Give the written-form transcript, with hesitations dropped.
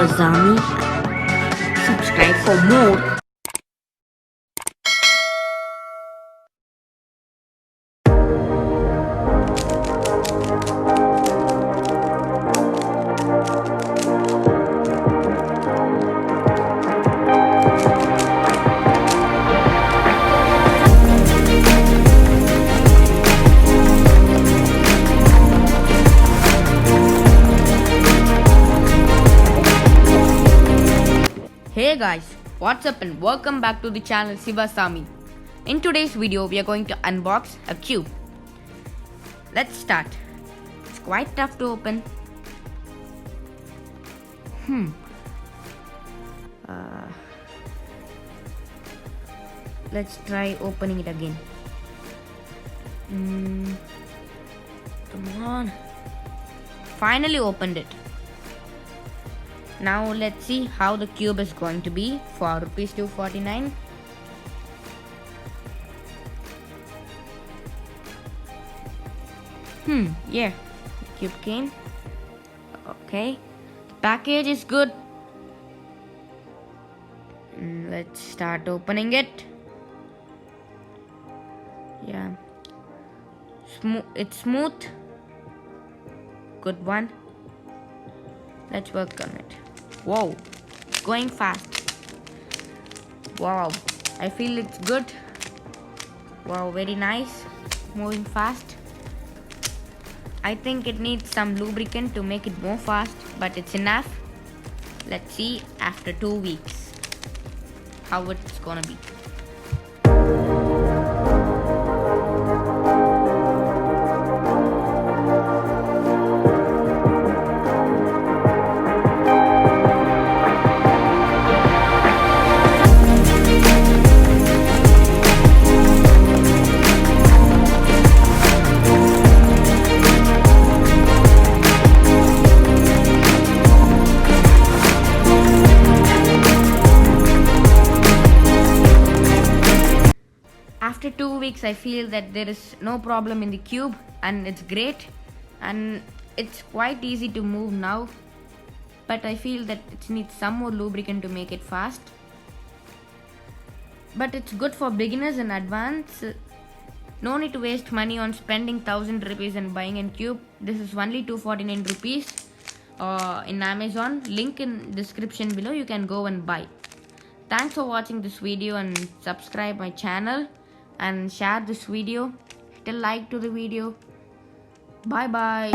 Shivazami. Subscribe for more. Hey guys, what's up and welcome back to the channel Shivasami. In today's video, we are going to unbox a cube. Let's start. It's quite tough to open. Let's try opening it again. Come on. Finally opened it. Now let's see how the cube is going to be for rupees 249. Yeah, the cube came. Okay, the package is good. Let's start opening it. Yeah, it's smooth. Good one. Let's work on it. Whoa, going fast. Wow, I feel it's good. Wow, very nice. Moving fast. I think it needs some lubricant to make it more fast, but it's enough. Let's see after 2 weeks how it's gonna be. After 2 weeks, I feel that there is no problem in the cube and it's great and it's quite easy to move now, but I feel that it needs some more lubricant to make it fast. But it's good for beginners and advanced. No need to waste money on spending 1000 rupees and buying a cube. This is only 249 rupees in Amazon. Link in description below. You can go and buy. Thanks for watching this video and subscribe my channel and share this video. Hit a like to the video. Bye bye.